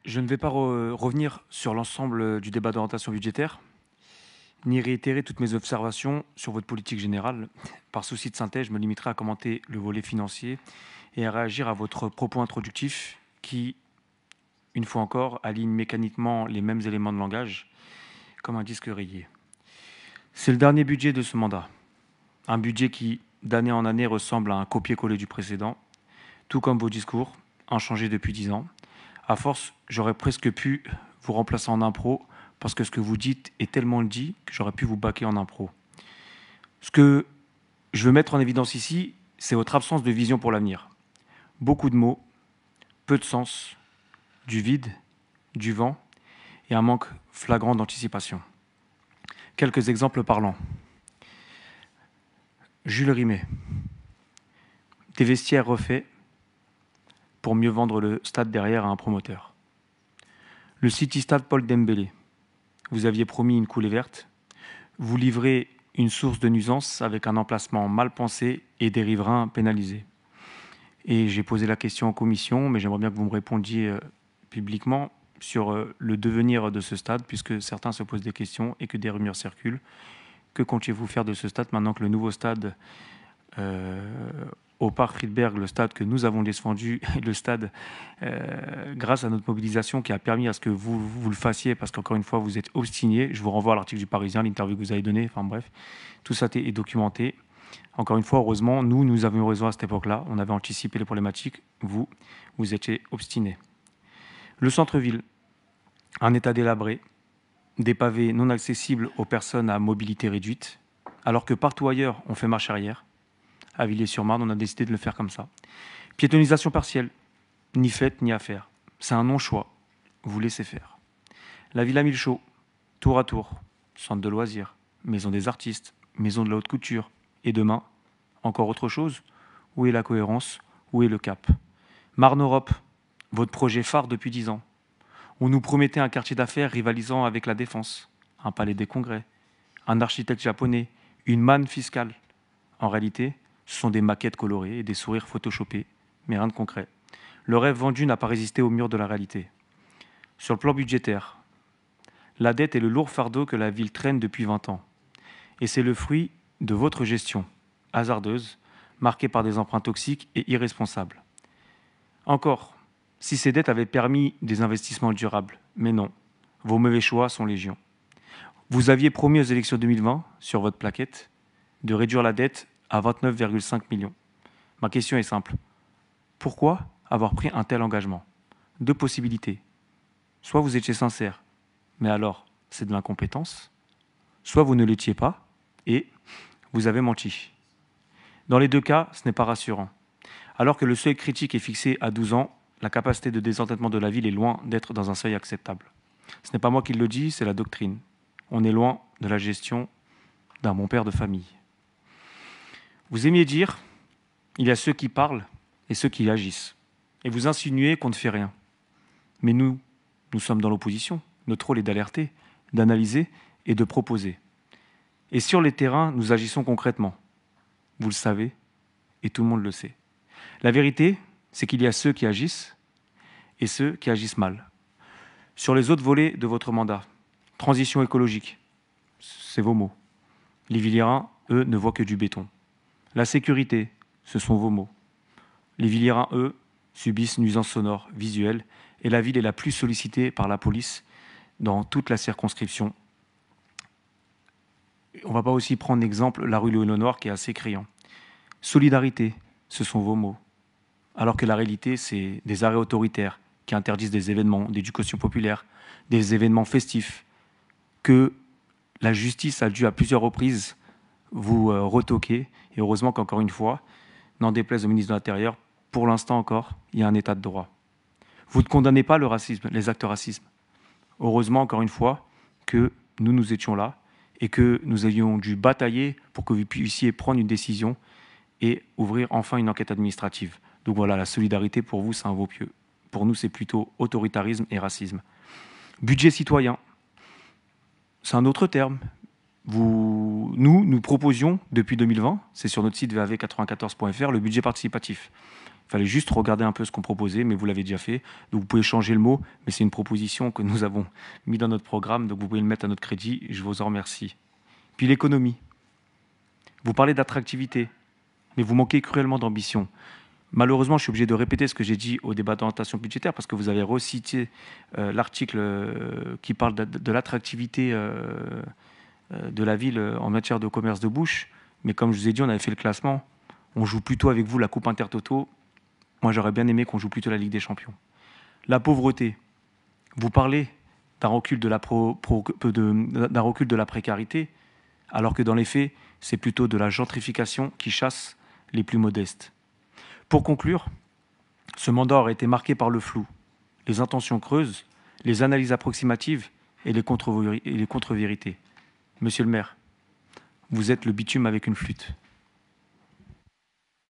Je ne vais pas revenir sur l'ensemble du débat d'orientation budgétaire, ni réitérer toutes mes observations sur votre politique générale. Par souci de synthèse, je me limiterai à commenter le volet financier et à réagir à votre propos introductif qui, une fois encore, aligne mécaniquement les mêmes éléments de langage comme un disque rayé. C'est le dernier budget de ce mandat. Un budget qui, d'année en année, ressemble à un copier-coller du précédent, tout comme vos discours, inchangés depuis 10 ans. À force, j'aurais presque pu vous remplacer en impro, parce que ce que vous dites est tellement dit que j'aurais pu vous baquer en impro. Ce que je veux mettre en évidence ici, c'est votre absence de vision pour l'avenir. Beaucoup de mots, peu de sens, du vide, du vent et un manque flagrant d'anticipation. Quelques exemples parlants. Jules Rimet. Des vestiaires refaits pour mieux vendre le stade derrière à un promoteur. Le City Stade Paul Dembélé. Vous aviez promis une coulée verte. Vous livrez une source de nuisance avec un emplacement mal pensé et des riverains pénalisés. Et j'ai posé la question en commission, mais j'aimerais bien que vous me répondiez publiquement sur le devenir de ce stade, puisque certains se posent des questions et que des rumeurs circulent. Que comptiez-vous faire de ce stade maintenant que le nouveau stade au Parc Friedberg, le stade que nous avons défendu, le stade grâce à notre mobilisation qui a permis à ce que vous le fassiez, parce qu'encore une fois, vous êtes obstiné. Je vous renvoie à l'article du Parisien, l'interview que vous avez donnée, enfin bref, tout ça est documenté. Encore une fois, heureusement, nous avions raison à cette époque-là, on avait anticipé les problématiques, vous étiez obstiné. Le centre-ville, un état délabré, des pavés non accessibles aux personnes à mobilité réduite, alors que partout ailleurs, on fait marche arrière. À Villiers-sur-Marne, on a décidé de le faire comme ça. Piétonisation partielle, ni faite ni à faire. C'est un non-choix. Vous laissez faire. La Villa Milchaud, tour à tour, centre de loisirs, maison des artistes, maison de la haute couture. Et demain, encore autre chose? Où est la cohérence? Où est le cap? Marne Europe, votre projet phare depuis 10 ans. On nous promettait un quartier d'affaires rivalisant avec la Défense, un palais des congrès, un architecte japonais, une manne fiscale. En réalité, ce sont des maquettes colorées et des sourires photoshopés, mais rien de concret. Le rêve vendu n'a pas résisté au mur de la réalité. Sur le plan budgétaire, la dette est le lourd fardeau que la ville traîne depuis 20 ans. Et c'est le fruit de votre gestion, hasardeuse, marquée par des emprunts toxiques et irresponsables. Encore, si ces dettes avaient permis des investissements durables, mais non, vos mauvais choix sont légion. Vous aviez promis aux élections 2020, sur votre plaquette, de réduire la dette à 29,5 millions. Ma question est simple. Pourquoi avoir pris un tel engagement? Deux possibilités. Soit vous étiez sincère, mais alors c'est de l'incompétence. Soit vous ne l'étiez pas et vous avez menti. Dans les deux cas, ce n'est pas rassurant. Alors que le seuil critique est fixé à 12 ans, la capacité de désendettement de la ville est loin d'être dans un seuil acceptable. Ce n'est pas moi qui le dis, c'est la doctrine. On est loin de la gestion d'un bon père de famille. Vous aimiez dire, il y a ceux qui parlent et ceux qui agissent. Et vous insinuez qu'on ne fait rien. Mais nous sommes dans l'opposition. Notre rôle est d'alerter, d'analyser et de proposer. Et sur les terrains, nous agissons concrètement. Vous le savez, et tout le monde le sait. La vérité, c'est qu'il y a ceux qui agissent et ceux qui agissent mal. Sur les autres volets de votre mandat, transition écologique, c'est vos mots. Les Villiérains, eux, ne voient que du béton. La sécurité, ce sont vos mots. Les Villiérains, eux, subissent nuisances sonores, visuelles, et la ville est la plus sollicitée par la police dans toute la circonscription. On ne va pas aussi prendre exemple la rue Louis-Lenoir qui est assez criant. Solidarité, ce sont vos mots. Alors que la réalité, c'est des arrêts autoritaires qui interdisent des événements d'éducation populaire, des événements festifs, que la justice a dû à plusieurs reprises vous retoquer. Et heureusement qu'encore une fois, n'en déplaise au ministre de l'Intérieur, pour l'instant encore, il y a un état de droit. Vous ne condamnez pas le racisme, les actes de racisme. Heureusement, encore une fois, que nous étions là et que nous avions dû batailler pour que vous puissiez prendre une décision et ouvrir enfin une enquête administrative. Donc voilà, la solidarité pour vous, c'est un vœu pieux. Pour nous, c'est plutôt autoritarisme et racisme. Budget citoyen, c'est un autre terme. Nous proposions depuis 2020, c'est sur notre site vav94.fr, le budget participatif. fallait juste regarder un peu ce qu'on proposait, mais vous l'avez déjà fait. Donc vous pouvez changer le mot, mais c'est une proposition que nous avons mis dans notre programme, donc vous pouvez le mettre à notre crédit. Je vous en remercie. Puis l'économie. Vous parlez d'attractivité, mais vous manquez cruellement d'ambition. Malheureusement, je suis obligé de répéter ce que j'ai dit au débat d'orientation budgétaire parce que vous avez recité l'article qui parle de l'attractivité de la ville en matière de commerce de bouche. Mais comme je vous ai dit, on avait fait le classement. On joue plutôt avec vous la Coupe Intertoto. Moi, j'aurais bien aimé qu'on joue plutôt la Ligue des Champions. La pauvreté. Vous parlez d'un recul d'un recul de la précarité, alors que dans les faits, c'est plutôt de la gentrification qui chasse les plus modestes. Pour conclure, ce mandat aurait été marqué par le flou, les intentions creuses, les analyses approximatives et les contre-vérités. Monsieur le maire, vous êtes le bitume avec une flûte.